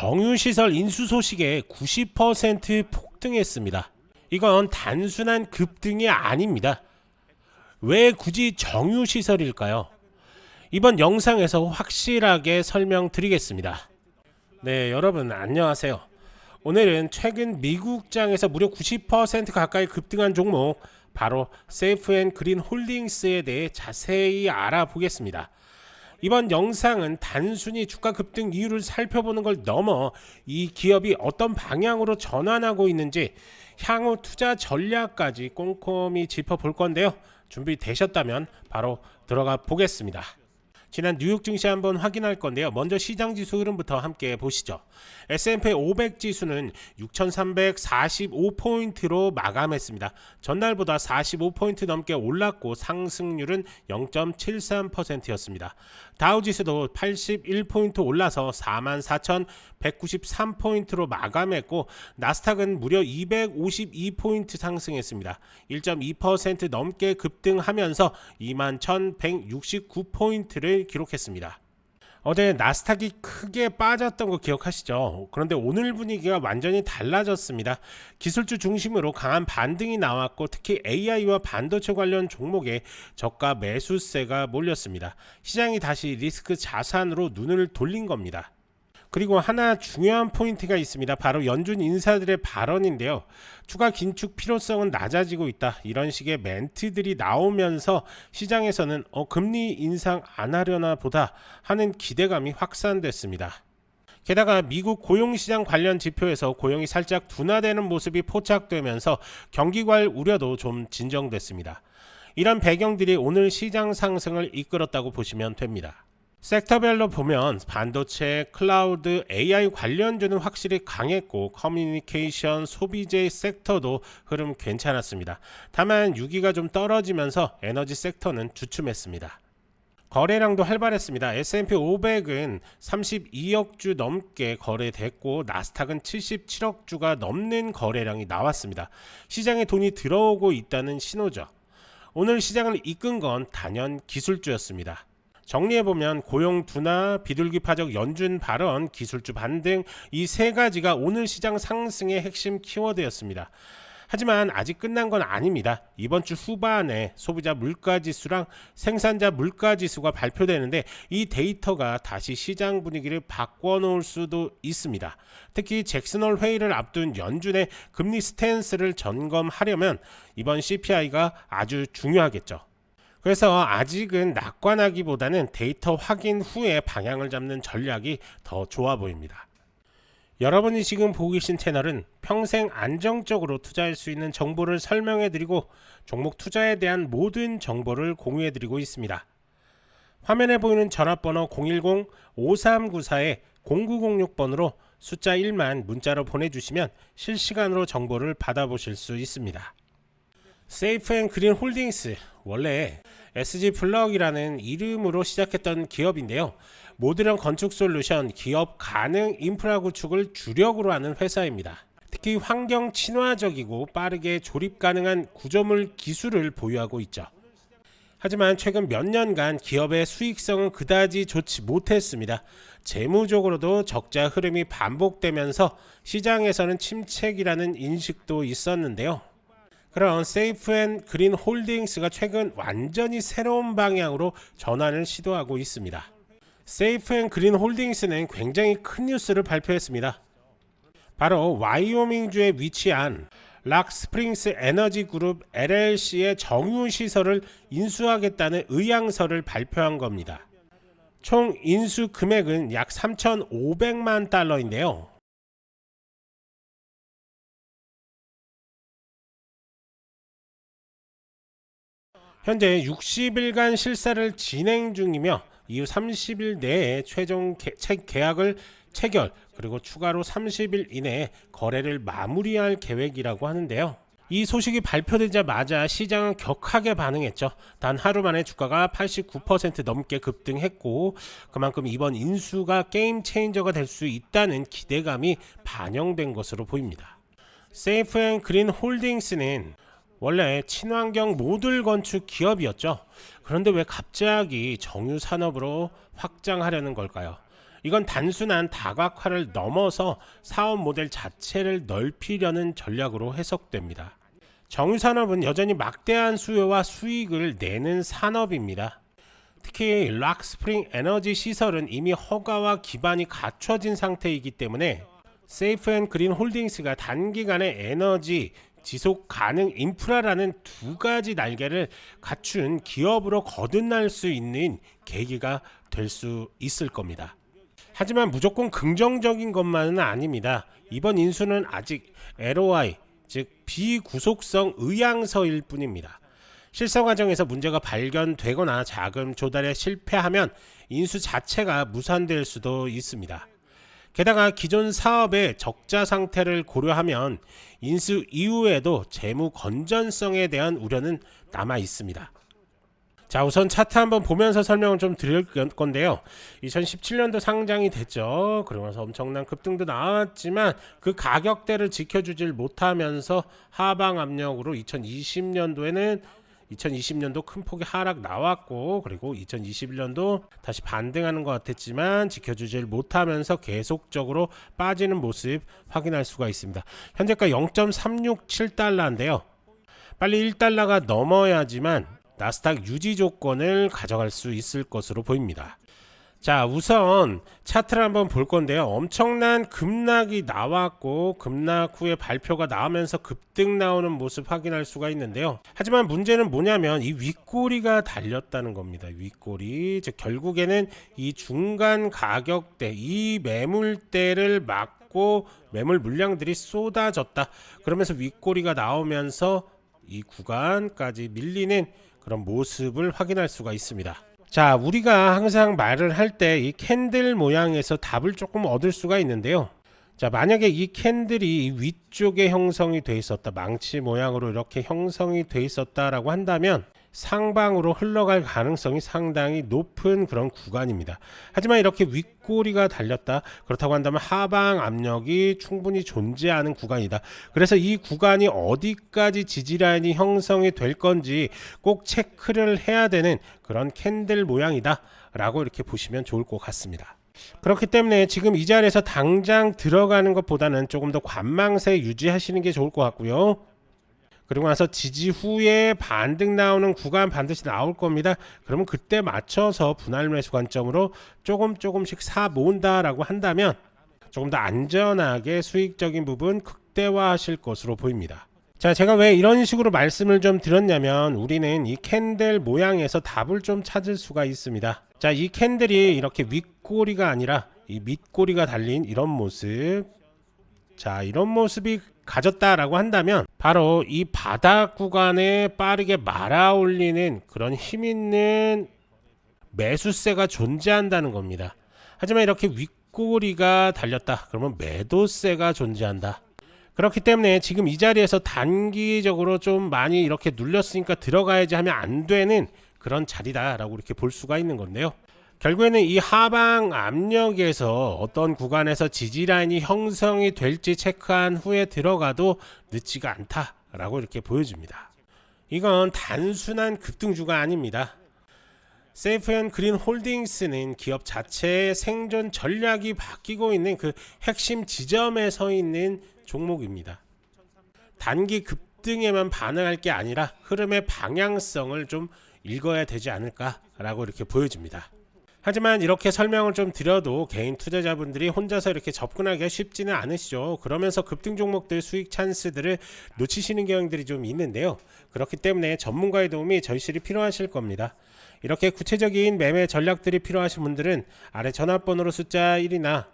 정유시설 인수 소식에 90% 폭등했습니다. 이건 단순한 급등이 아닙니다. 왜 굳이 정유시설일까요? 이번 영상에서 확실하게 설명드리겠습니다. 네, 여러분 안녕하세요. 오늘은 최근 미국장에서 무려 90% 가까이 급등한 종목, 바로 세이프앤그린 홀딩스에 대해 자세히 알아보겠습니다. 이번 영상은 단순히 주가 급등 이유를 살펴보는 걸 넘어 이 기업이 어떤 방향으로 전환하고 있는지, 향후 투자 전략까지 꼼꼼히 짚어볼 건데요. 준비되셨다면 바로 들어가 보겠습니다. 지난 뉴욕 증시 한번 확인할 건데요. 먼저 시장 지수 흐름부터 함께 보시죠. S&P 500 지수는 6,345포인트로 마감했습니다. 전날보다 45포인트 넘게 올랐고 상승률은 0.73%였습니다. 다우 지수도 81포인트 올라서 44,193포인트로 마감했고, 나스닥은 무려 252포인트 상승했습니다. 1.2% 넘게 급등하면서 21,169포인트를 기록했습니다. 어제 나스닥이 크게 빠졌던 거 기억하시죠? 그런데 오늘 분위기가 완전히 달라졌습니다. 기술주 중심으로 강한 반등이 나왔고, 특히 AI와 반도체 관련 종목에 저가 매수세가 몰렸습니다. 시장이 다시 리스크 자산으로 눈을 돌린 겁니다. 그리고 하나 중요한 포인트가 있습니다. 바로 연준 인사들의 발언인데요. 추가 긴축 필요성은 낮아지고 있다, 이런 식의 멘트들이 나오면서 시장에서는 금리 인상 안 하려나 보다 하는 기대감이 확산됐습니다. 게다가 미국 고용시장 관련 지표에서 고용이 살짝 둔화되는 모습이 포착되면서 경기관 우려도 좀 진정됐습니다. 이런 배경들이 오늘 시장 상승을 이끌었다고 보시면 됩니다. 섹터별로 보면 반도체, 클라우드, AI 관련주는 확실히 강했고, 커뮤니케이션, 소비재 섹터도 흐름 괜찮았습니다. 다만 유기가 좀 떨어지면서 에너지 섹터는 주춤했습니다. 거래량도 활발했습니다. S&P 500은 32억 주 넘게 거래됐고, 나스닥은 77억 주가 넘는 거래량이 나왔습니다. 시장에 돈이 들어오고 있다는 신호죠. 오늘 시장을 이끈 건 단연 기술주였습니다. 정리해보면 고용 둔화, 비둘기파적 연준 발언, 기술주 반등, 이 세 가지가 오늘 시장 상승의 핵심 키워드였습니다. 하지만 아직 끝난 건 아닙니다. 이번 주 후반에 소비자 물가지수랑 생산자 물가지수가 발표되는데, 이 데이터가 다시 시장 분위기를 바꿔놓을 수도 있습니다. 특히 잭슨홀 회의를 앞둔 연준의 금리 스탠스를 점검하려면 이번 CPI가 아주 중요하겠죠. 그래서 아직은 낙관하기보다는 데이터 확인 후에 방향을 잡는 전략이 더 좋아 보입니다. 여러분이 지금 보고 계신 채널은 평생 안정적으로 투자할 수 있는 정보를 설명해드리고, 종목 투자에 대한 모든 정보를 공유해드리고 있습니다. 화면에 보이는 전화번호 010-5394-0906번으로 숫자 1만 문자로 보내주시면 실시간으로 정보를 받아보실 수 있습니다. 세이프앤그린 홀딩스, 원래 SG블럭이라는 이름으로 시작했던 기업인데요. 모듈형 건축 솔루션, 기업 가능 인프라 구축을 주력으로 하는 회사입니다. 특히 환경 친화적이고 빠르게 조립 가능한 구조물 기술을 보유하고 있죠. 하지만 최근 몇 년간 기업의 수익성은 그다지 좋지 못했습니다. 재무적으로도 적자 흐름이 반복되면서 시장에서는 침체기라는 인식도 있었는데요. 그런 세이프앤그린 홀딩스가 최근 완전히 새로운 방향으로 전환을 시도하고 있습니다. 세이프앤그린 홀딩스는 굉장히 큰 뉴스를 발표했습니다. 바로 와이오밍주에 위치한 락스프링스 에너지 그룹 LLC의 정유시설을 인수하겠다는 의향서를 발표한 겁니다. 총 인수 금액은 약 3,500만 달러인데요. 현재 60일간 실사를 진행 중이며, 이후 30일 내에 최종 계약을 체결, 그리고 추가로 30일 이내에 거래를 마무리할 계획이라고 하는데요. 이 소식이 발표되자마자 시장은 격하게 반응했죠. 단 하루 만에 주가가 89% 넘게 급등했고, 그만큼 이번 인수가 게임 체인저가 될 수 있다는 기대감이 반영된 것으로 보입니다. 세이프앤그린 홀딩스는 원래 친환경 모듈 건축 기업이었죠. 그런데 왜 갑자기 정유 산업으로 확장하려는 걸까요? 이건 단순한 다각화를 넘어서 사업 모델 자체를 넓히려는 전략으로 해석됩니다. 정유산업은 여전히 막대한 수요와 수익을 내는 산업입니다. 특히 락스프링 에너지 시설은 이미 허가와 기반이 갖춰진 상태이기 때문에 세이프앤그린 홀딩스가 단기간에 에너지 지속 가능 인프라라는 두 가지 날개를 갖춘 기업으로 거듭날 수 있는 계기가 될 수 있을 겁니다. 하지만 무조건 긍정적인 것만은 아닙니다. 이번 인수는 아직 LOI, 즉 비구속성 의향서일 뿐입니다. 실사 과정에서 문제가 발견되거나 자금 조달에 실패하면 인수 자체가 무산될 수도 있습니다. 게다가 기존 사업의 적자 상태를 고려하면 인수 이후에도 재무 건전성에 대한 우려는 남아 있습니다. 자, 우선 차트 한번 보면서 설명을 좀 드릴 건데요. 2017년도 상장이 됐죠. 그러면서 엄청난 급등도 나왔지만 그 가격대를 지켜주질 못하면서 하방 압력으로 2020년도 큰 폭의 하락 나왔고, 그리고 2021년도 다시 반등하는 것 같았지만 지켜주질 못하면서 계속적으로 빠지는 모습 확인할 수가 있습니다. 현재가 0.367달러인데요. 빨리 1달러가 넘어야지만 나스닥 유지 조건을 가져갈 수 있을 것으로 보입니다. 자, 우선 차트를 한번 볼 건데요. 엄청난 급락이 나왔고 급락 후에 발표가 나오면서 급등 나오는 모습 확인할 수가 있는데요. 하지만 문제는 뭐냐면 이 윗꼬리가 달렸다는 겁니다. 윗꼬리, 즉 결국에는 이 중간 가격대, 이 매물대를 막고 매물 물량들이 쏟아졌다. 그러면서 윗꼬리가 나오면서 이 구간까지 밀리는 그런 모습을 확인할 수가 있습니다. 자, 우리가 항상 말을 할 때 이 캔들 모양에서 답을 조금 얻을 수가 있는데요. 자, 만약에 이 캔들이 위쪽에 형성이 돼 있었다, 망치 모양으로 이렇게 형성이 돼 있었다라고 한다면 상방으로 흘러갈 가능성이 상당히 높은 그런 구간입니다. 하지만 이렇게 윗꼬리가 달렸다, 그렇다고 한다면 하방 압력이 충분히 존재하는 구간이다. 그래서 이 구간이 어디까지 지지라인이 형성이 될 건지 꼭 체크를 해야 되는 그런 캔들 모양이다 라고 이렇게 보시면 좋을 것 같습니다. 그렇기 때문에 지금 이 자리에서 당장 들어가는 것보다는 조금 더 관망세 유지하시는 게 좋을 것 같고요. 그리고 나서 지지 후에 반등 나오는 구간 반드시 나올 겁니다. 그러면 그때 맞춰서 분할 매수 관점으로 조금씩 사 모은다라고 한다면 조금 더 안전하게 수익적인 부분 극대화하실 것으로 보입니다. 자, 제가 왜 이런 식으로 말씀을 좀 드렸냐면 우리는 이 캔들 모양에서 답을 좀 찾을 수가 있습니다. 자, 이 캔들이 이렇게 윗꼬리가 아니라 이 밑꼬리가 달린 이런 모습, 자, 이런 모습이 가졌다라고 한다면 바로 이 바닥 구간에 빠르게 말아 올리는 그런 힘 있는 매수세가 존재한다는 겁니다. 하지만 이렇게 윗꼬리가 달렸다, 그러면 매도세가 존재한다. 그렇기 때문에 지금 이 자리에서 단기적으로 좀 많이 이렇게 눌렸으니까 들어가야지 하면 안 되는 그런 자리다라고 이렇게 볼 수가 있는 건데요. 결국에는 이 하방 압력에서 어떤 구간에서 지지라인이 형성이 될지 체크한 후에 들어가도 늦지가 않다라고 이렇게 보여집니다. 이건 단순한 급등주가 아닙니다. 세이프앤그린 홀딩스는 기업 자체의 생존 전략이 바뀌고 있는 그 핵심 지점에 서 있는 종목입니다. 단기 급등에만 반응할 게 아니라 흐름의 방향성을 좀 읽어야 되지 않을까라고 이렇게 보여집니다. 하지만 이렇게 설명을 좀 드려도 개인 투자자분들이 혼자서 이렇게 접근하기가 쉽지는 않으시죠. 그러면서 급등 종목들 수익 찬스들을 놓치시는 경향들이 좀 있는데요. 그렇기 때문에 전문가의 도움이 절실히 필요하실 겁니다. 이렇게 구체적인 매매 전략들이 필요하신 분들은 아래 전화번호로 숫자 1이나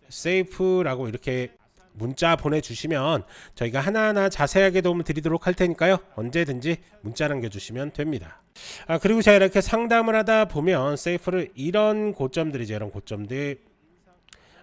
세이프라고 이렇게 문자 보내주시면 저희가 하나하나 자세하게 도움을 드리도록 할 테니까요. 언제든지 문자 남겨주시면 됩니다. 그리고 제가 이렇게 상담을 하다 보면 세이프를 이런 고점들이죠. 이런 고점들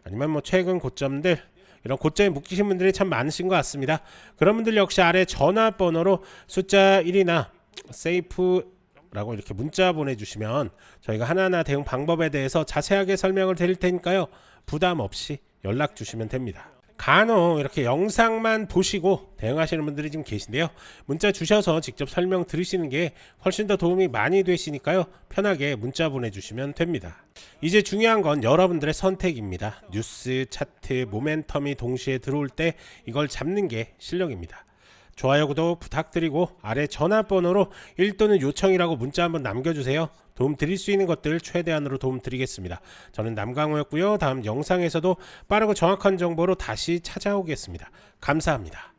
아니면 뭐 최근 고점들, 이런 고점에 묶이신 분들이 참 많으신 것 같습니다. 그런 분들 역시 아래 전화번호로 숫자 1이나 세이프라고 이렇게 문자 보내주시면 저희가 하나하나 대응 방법에 대해서 자세하게 설명을 드릴 테니까요. 부담 없이 연락 주시면 됩니다. 간혹 이렇게 영상만 보시고 대응하시는 분들이 좀 계신데요. 문자 주셔서 직접 설명 들으시는 게 훨씬 더 도움이 많이 되시니까요. 편하게 문자 보내주시면 됩니다. 이제 중요한 건 여러분들의 선택입니다. 뉴스, 차트, 모멘텀이 동시에 들어올 때 이걸 잡는 게 실력입니다. 좋아요, 구독 부탁드리고 아래 전화번호로 1또는 요청이라고 문자 한번 남겨주세요. 도움 드릴 수 있는 것들 최대한으로 도움 드리겠습니다. 저는 남강호였고요. 다음 영상에서도 빠르고 정확한 정보로 다시 찾아오겠습니다. 감사합니다.